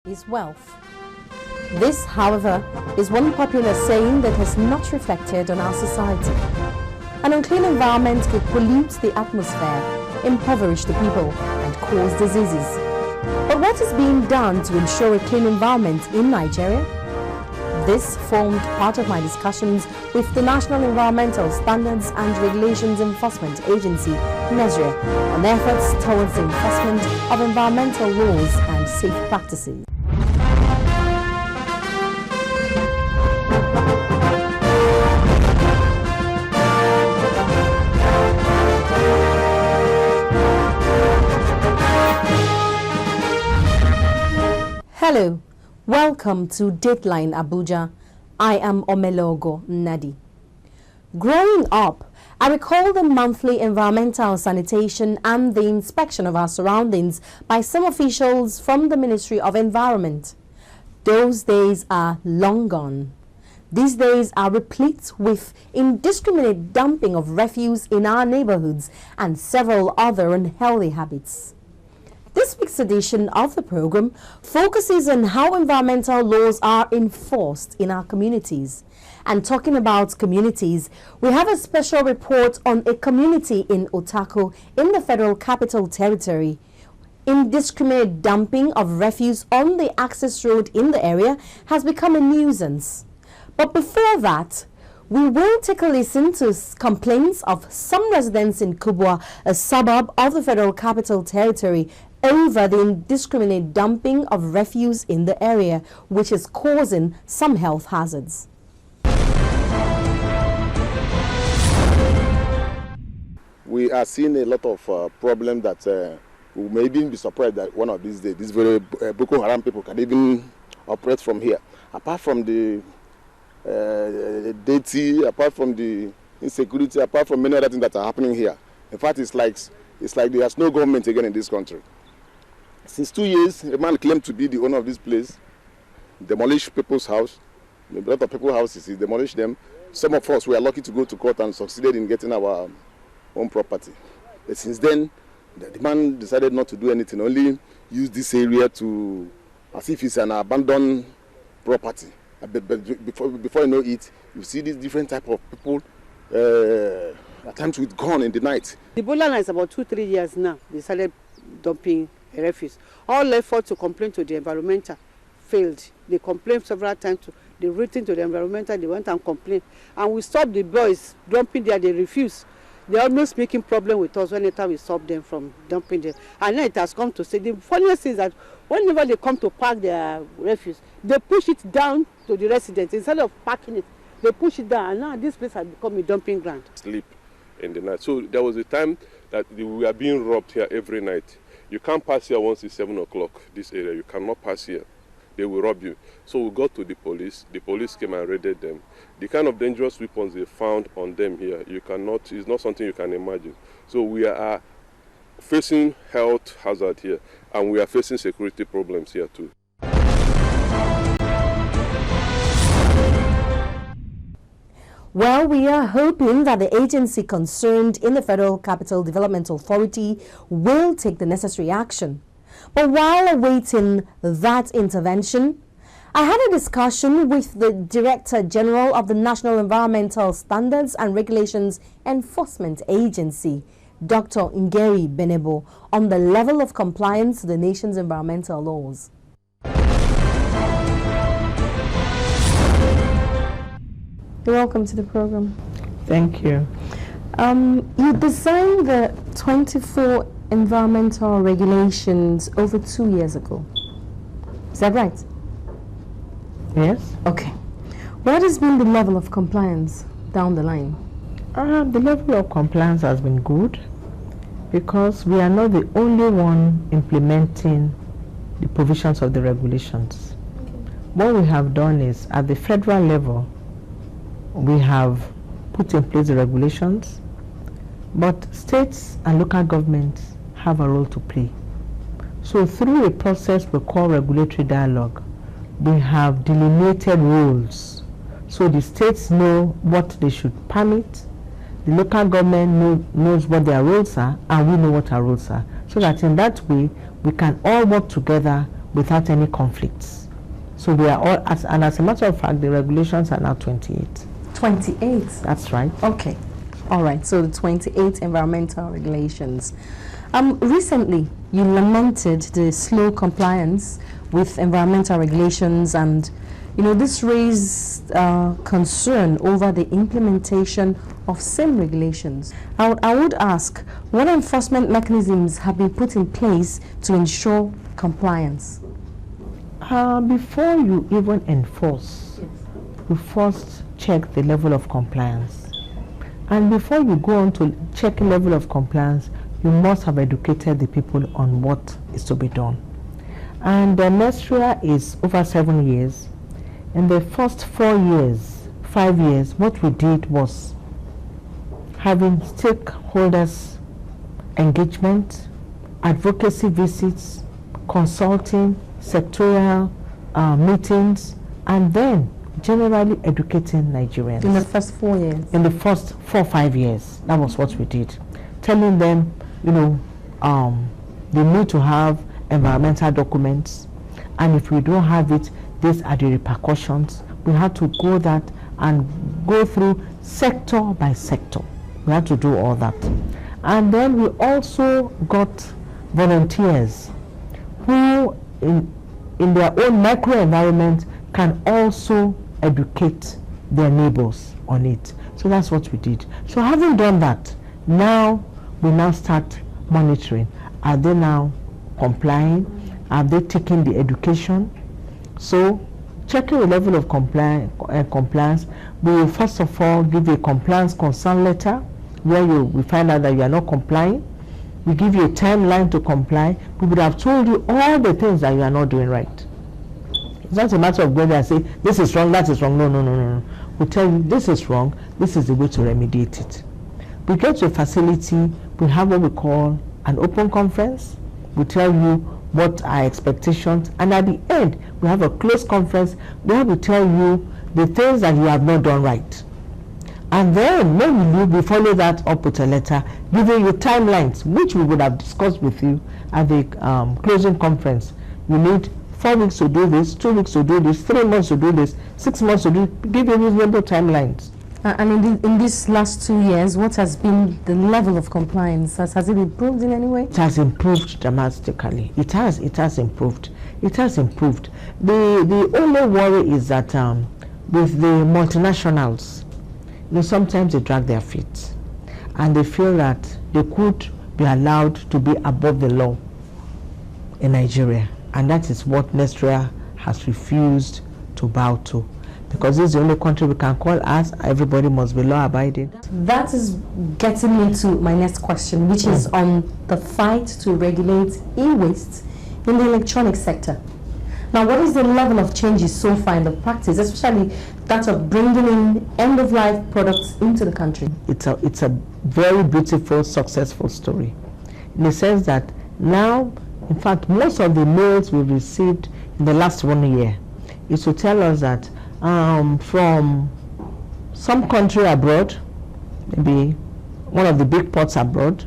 is wealth. This, however, is one popular saying that has not reflected on our society. An unclean environment could pollute the atmosphere, impoverish the people, and cause diseases. But what is being done to ensure a clean environment in Nigeria? This formed part of my discussions with the National Environmental Standards and Regulations Enforcement Agency, NESREA, on efforts towards the enforcement of environmental laws and safe practices. Hello, welcome to Dateline Abuja. I am Omelogo Nadi. Growing up, I recall the monthly environmental sanitation and the inspection of our surroundings by some officials from the Ministry of Environment. Those days are long gone. These days are replete with indiscriminate dumping of refuse in our neighborhoods and several other unhealthy habits. This week's edition of the program focuses on how environmental laws are enforced in our communities. And talking about communities, we have a special report on a community in Otako in the Federal Capital Territory. Indiscriminate dumping of refuse on the access road in the area has become a nuisance. But before that, we will take a listen to complaints of some residents in Kubwa, a suburb of the Federal Capital Territory, over the indiscriminate dumping of refuse in the area, which is causing some health hazards. We are seeing a lot of problems that we may even be surprised that one of these days, these very Boko Haram people can even operate from here. Apart from the dirty, apart from the insecurity, apart from many other things that are happening here. In fact, it's like there's no government again in this country. Since 2 years, a man claimed to be the owner of this place, demolished people's house, a lot of people's houses, he demolished them. Some of us were lucky to go to court and succeeded in getting our own property. But since then, the man decided not to do anything, only use this area to, as if it's an abandoned property. But before you know it, you see these different type of people, at times with gun in the night. The Ebola is about 2-3 years now. They started dumping refuse. All effort to complain to the environmental failed. They complained several times. They written to the environmental. They went and complained. And we stopped the boys dumping there. They refused. They're almost making problem with us whenever we stop them from dumping there. And now it has come to say, the funniest thing is that whenever they come to park their refuse, they push it down to the residents. Instead of parking it, they push it down. And now this place has become a dumping ground. Sleep in the night. So there was a time that we were being robbed here every night. You can't pass here once it's 7 o'clock, this area. You cannot pass here. They will rob you. So we got to the police. The police came and raided them. The kind of dangerous weapons they found on them here, it's not something you can imagine. So we are facing health hazard here, and we are facing security problems here too. Well, we are hoping that the agency concerned in the Federal Capital Development Authority will take the necessary action. But while awaiting that intervention, I had a discussion with the Director General of the National Environmental Standards and Regulations Enforcement Agency, Dr. Ngeri Benebo, on the level of compliance to the nation's environmental laws. Welcome to the program. Thank you. You designed the 24 environmental regulations over 2 years ago. Is that right? Yes. Okay. What has been the level of compliance down the line? The level of compliance has been good because we are not the only one implementing the provisions of the regulations. Okay. What we have done is, at the federal level, we have put in place the regulations, but states and local governments have a role to play. So through a process we call regulatory dialogue, we have delineated rules. So the states know what they should permit, the local government knows what their rules are, and we know what our rules are. So that in that way, we can all work together without any conflicts. So we are all, and as a matter of fact, the regulations are now 28. 28? That's right. Okay. All right, so the 28 environmental regulations. Recently, you lamented the slow compliance with environmental regulations, and this raised concern over the implementation of same regulations. I would ask, what enforcement mechanisms have been put in place to ensure compliance? Before you even enforce, you first check the level of compliance. And before you go on to check level of compliance, you must have educated the people on what is to be done. And NESREA is over 7 years. In the first 5 years, what we did was having stakeholders engagement, advocacy visits, consulting, sectorial meetings, and then generally educating Nigerians. In the first 4 years? In the first 4 or 5 years, that was what we did. Telling them, they need to have environmental documents, and if we don't have it, these are the repercussions. We had to go through sector by sector. We had to do all that. And then we also got volunteers who, in their own microenvironment, can also educate their neighbors on it. So that's what we did. So having done that, we now start monitoring. Are they now complying? Are they taking the education? So checking the level of compliance, we will first of all give a compliance concern letter where we find out that you are not complying. We give you a timeline to comply. We would have told you all the things that you are not doing right. It's not a matter of going there and say, this is wrong, that is wrong. No. We tell you, this is wrong, this is the way to remediate it. We get to a facility, we have what we call an open conference. We tell you what our expectations, and at the end, we have a closed conference where we tell you the things that you have not done right. And then when we follow that up with a letter, giving you timelines, which we would have discussed with you at the closing conference. You need 4 weeks to do this, 2 weeks to do this, 3 months to do this, 6 months to do it, give you reasonable timelines. And in these last 2 years, what has been the level of compliance? Has it improved in any way? It has improved dramatically. It has improved. It has improved. The only worry is that with the multinationals, sometimes they drag their feet and they feel that they could be allowed to be above the law in Nigeria. And that is what NESREA has refused to bow to. Because this is the only country we can call us, everybody must be law-abiding. That is getting me to my next question, which is on the fight to regulate e-waste in the electronics sector. Now, what is the level of changes so far in the practice, especially that of bringing in end-of-life products into the country? It's a very beautiful, successful story, in the sense that now, in fact, most of the mails we've received in the last 1 year is to tell us that from some country abroad, maybe one of the big ports abroad,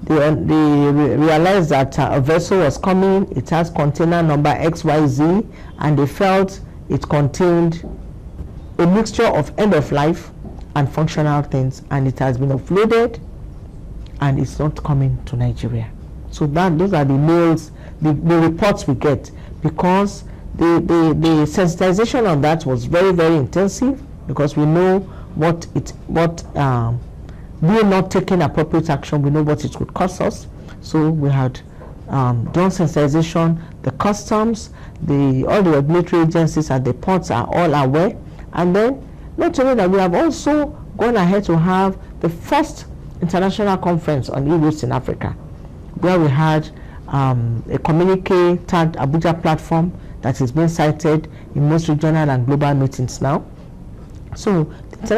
they realized that a vessel was coming, it has container number XYZ, and they felt it contained a mixture of end of life and functional things, and it has been offloaded and it's not coming to Nigeria. So those are the mails, the reports we get, because the sensitization on that was very, very intensive, because we know what we are not taking appropriate action, we know what it would cost us. So we had done sensitization. The customs, all the regulatory agencies at the ports are all aware. And then, not only that, we have also gone ahead to have the first international conference on e-waste in Africa, where we had a communique tagged Abuja platform that is being cited in most regional and global meetings now. So the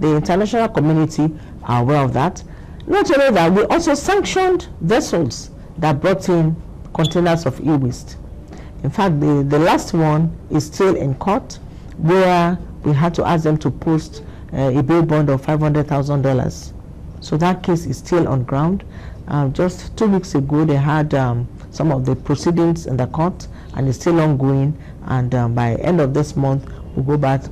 international community are aware of that. Not only that, we also sanctioned vessels that brought in containers of e-waste. In fact, the last one is still in court, where we had to ask them to post a bail bond of $500,000. So that case is still on ground. Just 2 weeks ago, they had some of the proceedings in the court, and it's still ongoing. And by end of this month, we'll go back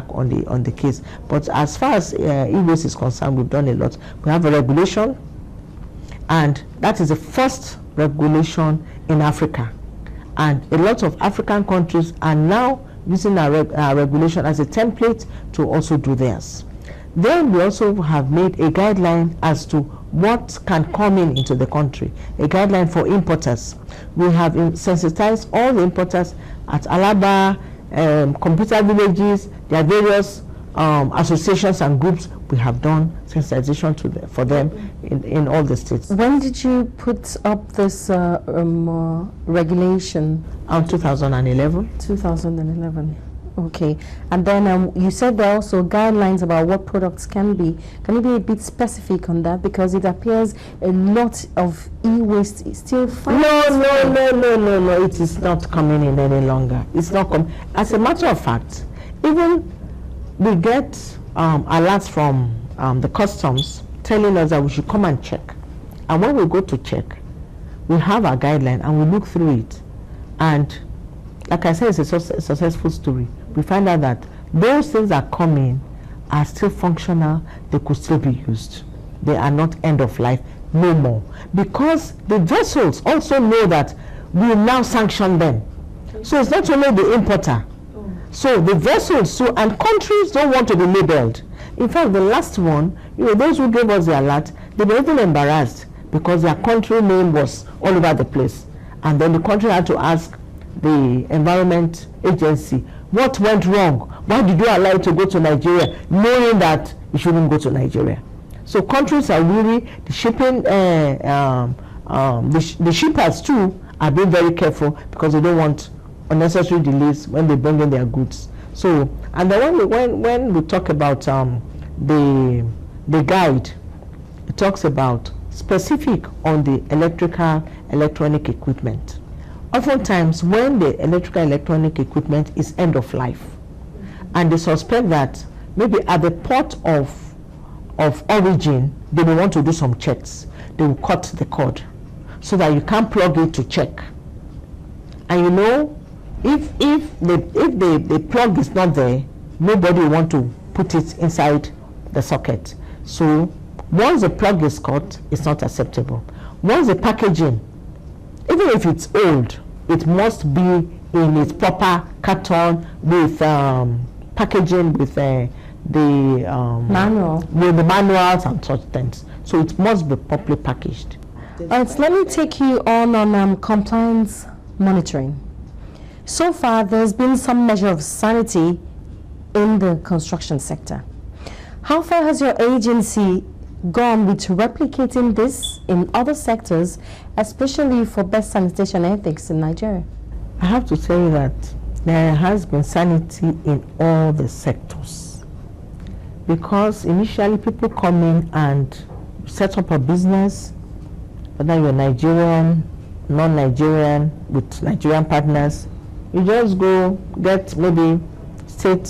on the case. But as far as e-waste is concerned, we've done a lot. We have a regulation, and that is the first regulation in Africa. And a lot of African countries are now using our regulation as a template to also do theirs. Then we also have made a guideline as to what can come into the country, a guideline for importers. We have sensitized all the importers at Alaba, computer villages, there are various associations and groups. We have done sensitization for them in all the states. When did you put up this regulation? 2011. 2011. Okay. And then you said there are also guidelines about what products can be. Can you be a bit specific on that? Because it appears a lot of e-waste is still found. No. It is not coming in any longer. It's not coming. As a matter of fact, even we get alerts from the customs telling us that we should come and check. And when we go to check, we have a guideline and we look through it. And like I said, it's a successful story. We find out that those things that come in are still functional, they could still be used. They are not end of life, no more. Because the vessels also know that we now sanction them. So it's not only the importer. So the vessels, and countries don't want to be labeled. In fact, the last one, those who gave us the alert, they were even embarrassed because their country name was all over the place. And then the country had to ask the Environment Agency, what went wrong? Why did you allow it to go to Nigeria, knowing that it shouldn't go to Nigeria? So countries are really, the shipping, the shippers too are being very careful because they don't want unnecessary delays when they bring in their goods. So, and then when we talk about the guide, it talks about specific on the electronic equipment. Oftentimes, when the electronic equipment is end of life, and they suspect that maybe at the port of origin, they will want to do some checks, they will cut the cord so that you can't plug it to check. And if the plug is not there, nobody will want to put it inside the socket. So once the plug is cut, it's not acceptable. Once the packaging, even if it's old, it must be in its proper carton with packaging with the manuals and such things. So it must be properly packaged. All right, so let me take you on compliance monitoring. So far, there's been some measure of sanity in the construction sector. How far has your agency gone with replicating this in other sectors, especially for best sanitation ethics in Nigeria? I have to tell you that there has been sanity in all the sectors, because initially people come in and set up a business, whether you're Nigerian, non-Nigerian, with Nigerian partners, you just go get maybe state